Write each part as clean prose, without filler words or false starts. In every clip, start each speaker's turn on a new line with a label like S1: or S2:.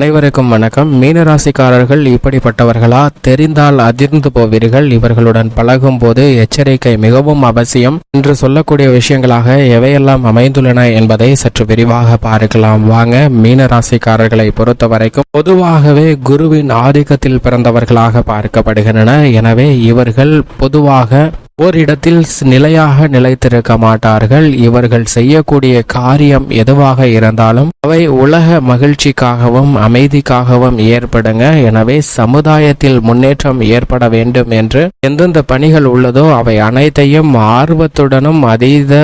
S1: அனைவருக்கும் வணக்கம். மீனராசிக்காரர்கள் இப்படிப்பட்டவர்களா? தெரிந்தால் அதிர்ந்து போவீர்கள். இவர்களுடன் பழகும் போது எச்சரிக்கை மிகவும் அவசியம் என்று சொல்லக்கூடிய விஷயங்களாக எவையெல்லாம் அமைந்துள்ளன என்பதை சற்று விரிவாக பார்க்கலாம். வாங்க. மீனராசிக்காரர்களை பொறுத்த வரைக்கும் பொதுவாகவே குருவின் ஆதிக்கத்தில் பிறந்தவர்களாக பார்க்கப்படுகின்றன. எனவே இவர்கள் பொதுவாக ஓரிடத்தில் நிலையாக நிலைத்திருக்க மாட்டார்கள். இவர்கள் செய்யக்கூடிய காரியம் எதுவாக இருந்தாலும் அவை உலக மகிழ்ச்சிக்காகவும் அமைதிக்காகவும் ஏற்படுங்க. எனவே சமுதாயத்தில் முன்னேற்றம் ஏற்பட வேண்டும் என்று எந்தெந்த பணிகள் உள்ளதோ அவை அனைத்தையும் ஆர்வத்துடனும் அதீத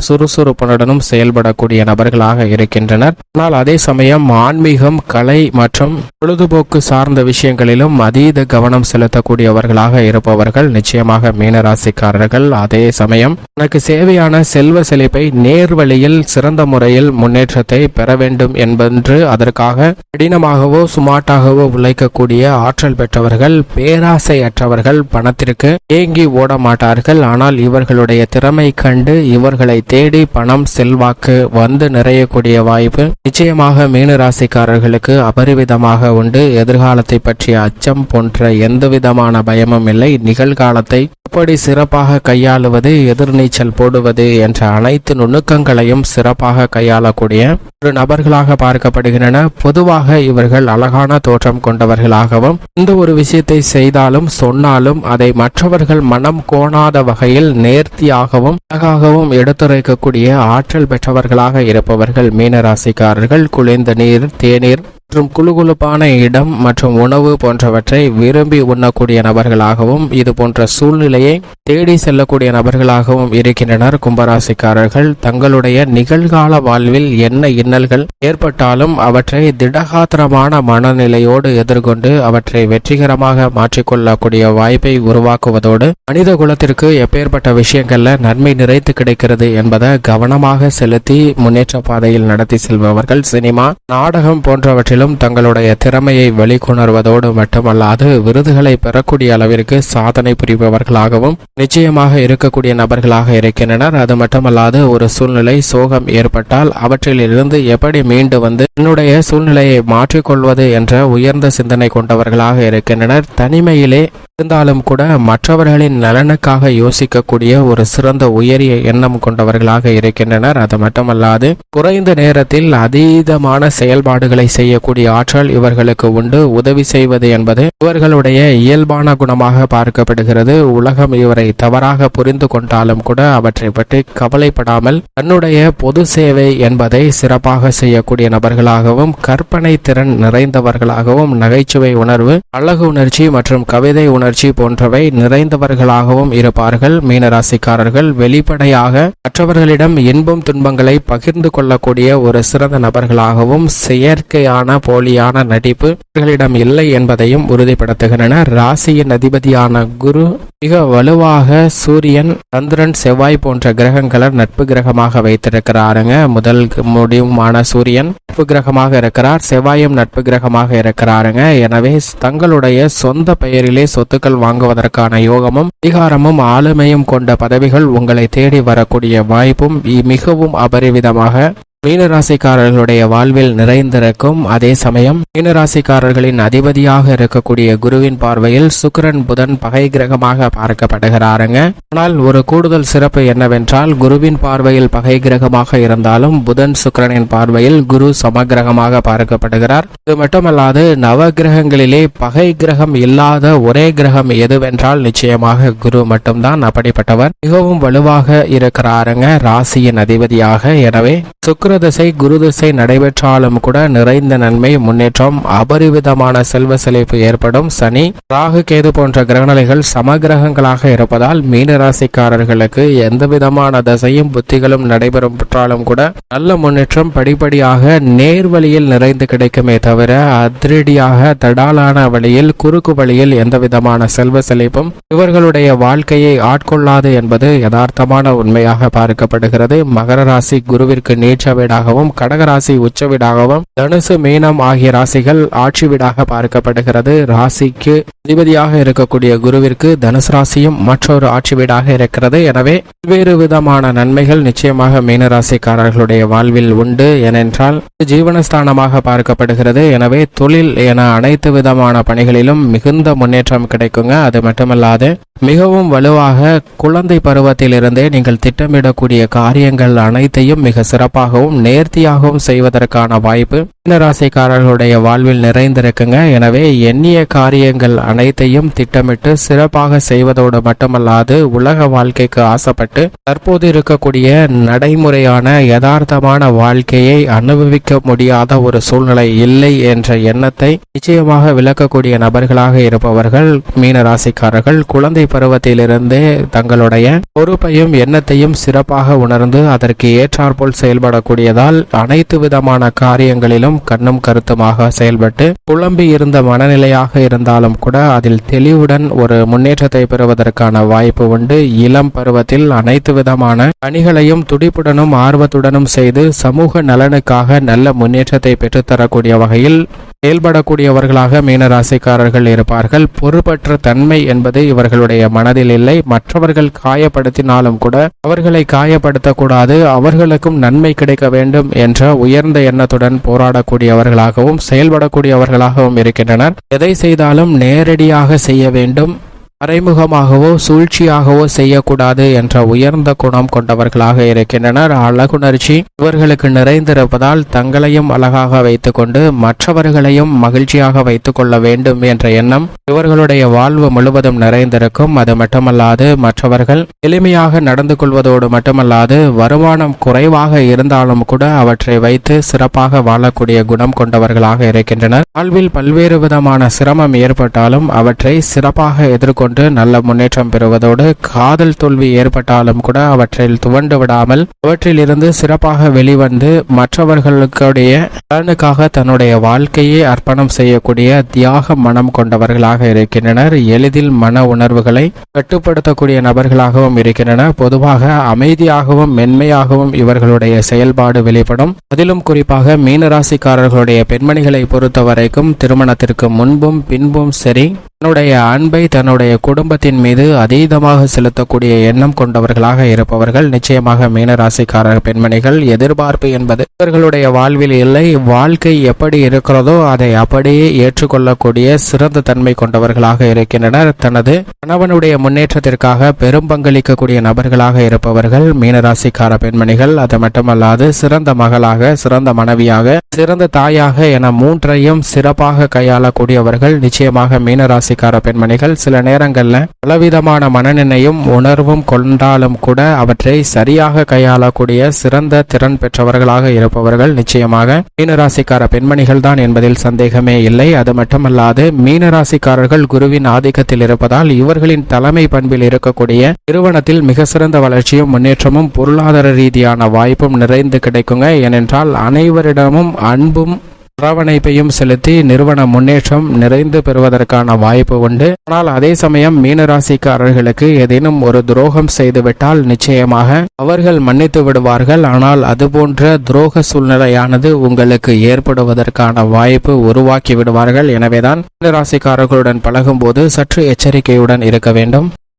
S1: சுறுசுறுப்புடனும் செயல்படக்கூடிய நபர்களாக இருக்கின்றனர். ஆனால் அதே சமயம் ஆன்மீகம், கலை மற்றும் பொழுதுபோக்கு சார்ந்த விஷயங்களிலும் அதீத கவனம் செலுத்தக்கூடியவர்களாக இருப்பவர்கள் நிச்சயமாக மீனராசி. அதே சமயம் தனக்கு சேவையான செல்வ செழிப்பை நேர்வழியில் சிறந்த முறையில் முன்னேற்றத்தை பெற வேண்டும் என்பென்று அதற்காக கடினமாகவோ சுமாட்டாகவோ உழைக்கக்கூடிய ஆற்றல் பெற்றவர்கள். பேராசையற்றவர்கள். பணத்திற்கு ஏங்கி ஓட மாட்டார்கள். ஆனால் இவர்களுடைய திறமை கண்டு இவர்களை தேடி பணம், செல்வாக்கு வந்து நிறையக்கூடிய வாய்ப்பு நிச்சயமாக மீனராசிக்காரர்களுக்கு அபரிவிதமாக உண்டு. எதிர்காலத்தை பற்றிய அச்சம் போன்ற எந்தவிதமான பயமும் இல்லை. நிகழ்காலத்தை எப்படி சிறப்பாக கையாளுவது, எதிர்நீச்சல் போடுவது என்ற அனைத்து நுணுக்கங்களையும் சிறப்பாக கையாளக்கூடிய ஒரு நபர்களாக பார்க்கப்படுகின்றன. பொதுவாக இவர்கள் அழகான தோற்றம் கொண்டவர்களாகவும் எந்த ஒரு விஷயத்தை செய்தாலும் சொன்னாலும் அதை மற்றவர்கள் மனம் கோணாத வகையில் நேர்த்தியாகவும் அழகாகவும் எடுத்துரைக்கக்கூடிய ஆற்றல் பெற்றவர்களாக இருப்பவர்கள் மீனராசிக்காரர்கள். குளிர்ந்த நீர், தேநீர் மற்றும் குளுகுளுப்பான இடம் மற்றும் உணவு போன்றவற்றை விரும்பி உண்ணக்கூடிய நபர்களாகவும் இது போன்ற சூழ்நிலையை தேடி செல்லக்கூடிய நபர்களாகவும் இருக்கின்றனர். கும்பராசிக்காரர்கள் தங்களுடைய நிகழ்கால வாழ்வில் என்ன இன்னல்கள் ஏற்பட்டாலும் அவற்றை திடகாத்திரமான மனநிலையோடு எதிர்கொண்டு அவற்றை வெற்றிகரமாக மாற்றிக்கொள்ளக்கூடிய வாய்ப்பை உருவாக்குவதோடு மனித குலத்திற்கு எப்பேற்பட்ட விஷயங்கள்ல நன்மை நிறைத்து கிடைக்கிறது என்பதை கவனமாக செலுத்தி முன்னேற்ற பாதையில் நடத்தி செல்பவர்கள். சினிமா, நாடகம் போன்றவற்றில் தங்களுடைய திறமையை வெளிக்கொணர்வதோடு மட்டுமல்லாது விருதுகளை பெறக்கூடிய அளவிற்கு சாதனை புரிபவர்களாகவும் நிச்சயமாக இருக்கக்கூடிய நபர்களாக இருக்கின்றனர். அது மட்டுமல்லாது ஒரு சூழ்நிலை சோகம் ஏற்பட்டால் அவற்றில் இருந்து எப்படி மீண்டு வந்து என்னுடைய சூழ்நிலையை மாற்றிக்கொள்வது என்ற உயர்ந்த சிந்தனை கொண்டவர்களாக இருக்கின்றனர். தனிமையிலே இருந்தாலும் கூட மற்றவர்களின் நலனுக்காக யோசிக்கக்கூடிய ஒரு சிறந்த உயரிய எண்ணம் கொண்டவர்களாக இருக்கின்றனர். அது மட்டுமல்லாது குறைந்த நேரத்தில் அதீதமான செயல்பாடுகளை செய்யக்கூடிய ஆற்றல் இவர்களுக்கு உண்டு. உதவி செய்வது என்பது இவர்களுடைய இயல்பான குணமாக பார்க்கப்படுகிறது. உலகம் இவரை தவறாக புரிந்து கொண்டாலும் கூட அவற்றை பற்றி கவலைப்படாமல் தன்னுடைய பொது சேவை என்பதை சிறப்பாக செய்யக்கூடிய நபர்களாகவும் கற்பனை திறன் நிறைந்தவர்களாகவும் நகைச்சுவை உணர்வு, அழகு உணர்ச்சி மற்றும் கவிதை உணர்ச்சி போன்றவை நிறைந்தவர்களாகவும் இருப்பார்கள். மீனராசிக்காரர்கள் வெளிப்படையாக மற்றவர்களிடம் இன்பம் துன்பங்களை பகிர்ந்து கொள்ளக்கூடிய ஒரு சிறந்த நபர்களாகவும் செயற்கையான போலியான நடிப்பு இவர்களிடம் இல்லை என்பதையும் உறுதிப்படுத்துகின்றனர். ராசியின் அதிபதியான குரு மிக வலுவாக சூரியன், சந்திரன், செவ்வாய் போன்ற கிரகங்களை நட்பு கிரகமாக வைத்திருக்கிறாருங்க. முதல் முடிவுமான சூரியன் நட்பு கிரகமாக இருக்கிறார். செவ்வாயும் நட்பு கிரகமாக இருக்கிறாருங்க. எனவே தங்களுடைய சொந்த பெயரிலே சொத்துக்கள் வாங்குவதற்கான யோகமும் அதிகாரமும் ஆளுமையும் கொண்ட பதவிகள் உங்களை தேடி வரக்கூடிய வாய்ப்பும் மிகவும் அபரிவிதமாக மீனராசிக்காரர்களுடைய வாழ்வில் நிறைந்திருக்கும். அதே சமயம் மீனராசிக்காரர்களின் அதிபதியாக இருக்கக்கூடிய குருவின் பார்வையில் சுக்கிரன், புதன் பகை கிரகமாக பார்க்கப்படுகிறாருங்க. ஆனால் ஒரு கூடுதல் சிறப்பு என்னவென்றால் குருவின் பார்வையில் பகை கிரகமாக இருந்தாலும் புதன் சுக்கிரனின் பார்வையில் குரு சமகிரகமாக பார்க்கப்படுகிறார். இது மட்டுமல்லாது நவ கிரகங்களிலே பகை கிரகம் இல்லாத ஒரே கிரகம் எதுவென்றால் நிச்சயமாக குரு மட்டும்தான். அப்படிப்பட்டவர் மிகவும் வலுவாக இருக்கிறாருங்க ராசியின் அதிபதியாக. எனவே சுக்கிர திசை, குரு திசை நடைபெற்றாலும் கூட நிறைந்த நன்மை, முன்னேற்றம், அபரிவிதமான செல்வ செழிப்பு ஏற்படும். சனி, ராகு, கேது போன்ற கிரகநிலைகள் சமகிரகங்களாக இருப்பதால் மீனராசிக்காரர்களுக்கு எந்தவிதமான தசையும் புத்திகளும் நடைபெறும் பெற்றாலும் கூட நல்ல முன்னேற்றம் படிப்படியாக நேர்வழியில் நிறைந்து கிடைக்குமே தவிர அதிரடியாக தடாலான வழியில், குறுக்கு வழியில் எந்தவிதமான செல்வ செழிப்பும் இவர்களுடைய வாழ்க்கையை ஆட்கொள்ளாது என்பது யதார்த்தமான உண்மையாக பார்க்கப்படுகிறது. மகர ராசி குருவிற்கு நீச்ச வீடாகவும், கடகராசி உச்ச வீடாகவும், தனுசு, மீனம் ஆகிய ராசிகள் ஆட்சி வீடாக பார்க்கப்படுகிறது. ராசிக்கு அதிபதியாக இருக்கக்கூடிய குருவிற்கு தனுசு ராசியும் மற்றொரு ஆட்சி வீடாக இருக்கிறது. எனவே பல்வேறு விதமான நன்மைகள் நிச்சயமாக மீனராசிக்காரர்களுடைய வாழ்வில் உண்டு. ஏனென்றால் ஜீவனஸ்தானமாக பார்க்கப்படுகிறது. எனவே தொழில் என அனைத்து விதமான பணிகளிலும் மிகுந்த முன்னேற்றம் கிடைக்குங்க. அது மட்டுமல்லாது மிகவும் வலுவாக குழந்தை பருவத்திலிருந்தே நீங்கள் திட்டமிடக்கூடிய காரியங்கள் அனைத்தையும் மிக சிறப்பாகவும் நேர்த்தியாகவும் செய்வதற்கான வாய்ப்பு மீனராசிக்காரர்களுடைய வாழ்வில் நிறைந்திருக்குங்க. எனவே எண்ணிய காரியங்கள் அனைத்தையும் திட்டமிட்டு சிறப்பாக செய்வதோடு மட்டுமல்லாது உலக வாழ்க்கைக்கு ஆசைப்பட்டு தற்போது இருக்கக்கூடிய நடைமுறையான யதார்த்தமான வாழ்க்கையை அனுபவிக்க முடியாத ஒரு சூழ்நிலை இல்லை என்ற எண்ணத்தை நிச்சயமாக விளக்கக்கூடிய நபர்களாக இருப்பவர்கள் மீனராசிக்காரர்கள். குழந்தை பருவத்திலிருந்தே தங்களுடைய பொறுப்பையும் எண்ணத்தையும் சிறப்பாக உணர்ந்து அதற்கு ஏற்றாற்போல் செயல்படக்கூடியதால் அனைத்து விதமான காரியங்களிலும் கண்ணும் கருத்துமாக செயல்பட்டு குழம்பி இருந்த மனநிலையாக இருந்தாலும் கூட அதில் தெளிவுடன் ஒரு முன்னேற்றத்தை பெறுவதற்கான வாய்ப்பு உண்டு. இளம் பருவத்தில் அனைத்து விதமான பணிகளையும் துடிப்புடனும் ஆர்வத்துடனும் செய்து சமூக நலனுக்காக நல்ல முன்னேற்றத்தை பெற்றுத்தரக்கூடிய வகையில் செயல்படக்கூடியவர்களாக மீனராசிக்காரர்கள் இருப்பார்கள். பொறுப்பற்ற தன்மை என்பது இவர்களுடைய மனதில் இல்லை. மற்றவர்கள் காயப்படுத்தினாலும் கூட அவர்களை காயப்படுத்தக்கூடாது, அவர்களுக்கும் நன்மை கிடைக்க வேண்டும் என்ற உயர்ந்த எண்ணத்துடன் போராடக்கூடியவர்களாகவும் செயல்படக்கூடியவர்களாகவும் இருக்கின்றனர். எதை செய்தாலும் நேரடியாக செய்ய வேண்டும், மறைமுகமாகவோ சூழ்ச்சியாகவோ செய்யக்கூடாது என்ற உயர்ந்த குணம் கொண்டவர்களாக இருக்கின்றனர். அழகுணர்ச்சி இவர்களுக்கு நிறைந்திருப்பதால் தங்களையும் அழகாக வைத்துக்கொண்டு மற்றவர்களையும் மகிழ்ச்சியாக வைத்துக் கொள்ள வேண்டும் என்ற எண்ணம் இவர்களுடைய வாழ்வு முழுவதும் நிறைந்திருக்கும். அது மட்டுமல்லாது மற்றவர்கள் எளிமையாக நடந்து கொள்வதோடு மட்டுமல்லாது வருமானம் குறைவாக இருந்தாலும் கூட அவற்றை வைத்து சிறப்பாக வாழக்கூடிய குணம் கொண்டவர்களாக இருக்கின்றனர். வாழ்வில் பல்வேறு விதமான சிரமம் ஏற்பட்டாலும் அவற்றை சிறப்பாக எதிர்கொண்டு நல்ல முன்னேற்றம் பெறுவதோடு காதல் தோல்வி ஏற்பட்டாலும் கூட அவற்றில் துவண்டு விடாமல் அவற்றில் இருந்து சிறப்பாக வெளிவந்து மற்றவர்களுடைய பலனுக்காக தன்னுடைய வாழ்க்கையை அர்ப்பணம் செய்யக்கூடிய தியாக மனம் கொண்டவர்களாக இருக்கின்றனர். எளிதில் மன உணர்வுகளை கட்டுப்படுத்தக்கூடிய நபர்களாகவும் இருக்கின்றனர். பொதுவாக அமைதியாகவும் மென்மையாகவும் இவர்களுடைய செயல்பாடு வெளிப்படும். அதிலும் குறிப்பாக மீனராசிக்காரர்களுடைய பெண்மணிகளை பொறுத்தவரைக்கும் திருமணத்திற்கு முன்பும் பின்பும் சரி தன்னுடைய அன்பை தன்னுடைய குடும்பத்தின் மீது அதீதமாக செலுத்தக்கூடிய எண்ணம் கொண்டவர்களாக இருப்பவர்கள் நிச்சயமாக மீனராசிக்காரர் பெண்மணிகள். எதிர்பார்ப்பு என்பது இவர்களுடைய வாழ்வில் இல்லை. வாழ்க்கை எப்படி இருக்கிறதோ அதை அப்படியே ஏற்றுக்கொள்ளக்கூடிய சிறந்த தன்மை கொண்டவர்களாக இருக்கின்றனர். தனது கணவனுடைய முன்னேற்றத்திற்காக பெரும் பங்களிக்கக்கூடிய நபர்களாக இருப்பவர்கள் மீனராசிக்கார பெண்மணிகள். அது மட்டுமல்லாது சிறந்த மகளாக, சிறந்த மனைவியாக, சிறந்த தாயாக என மூன்றையும் சிறப்பாக கையாளக்கூடியவர்கள் நிச்சயமாக மீனராசிக்கார பெண்மணிகள். சில நேரங்கள்ல பலவிதமான மனநிலையும் உணர்வும் கொண்டாலும் கூட அவற்றை சரியாக கையாளக்கூடிய சிறந்த திறன் பெற்றவர்களாக இருப்பவர்கள் நிச்சயமாக மீனராசிக்கார பெண்மணிகள் தான் என்பதில் சந்தேகமே இல்லை. அது மட்டுமல்லாது மீனராசிக்காரர்கள் குருவின் ஆதிக்கத்தில் இருப்பதால் இவர்களின் தலைமை பண்பில் இருக்கக்கூடிய நிறுவனத்தில் மிக சிறந்த வளர்ச்சியும் முன்னேற்றமும் பொருளாதார ரீதியான வாய்ப்பும் நிறைந்து கிடைக்குங்க. ஏனென்றால் அனைவரிடமும் அன்பும் அரவணைப்பையும் செலுத்தி நிறுவன முன்னேற்றம் நிறைந்து பெறுவதற்கான வாய்ப்பு உண்டு. ஆனால் அதே சமயம் மீனராசிக்காரர்களுக்கு ஏதேனும் ஒரு துரோகம் செய்துவிட்டால் நிச்சயமாக அவர்கள் மன்னித்து விடுவார்கள். ஆனால் அதுபோன்ற துரோக சூழ்நிலையானது உங்களுக்கு ஏற்படுவதற்கான வாய்ப்பு உருவாக்கி விடுவார்கள். எனவேதான் மீனராசிக்காரர்களுடன் பழகும் போது சற்று எச்சரிக்கையுடன் இருக்க வேண்டும்.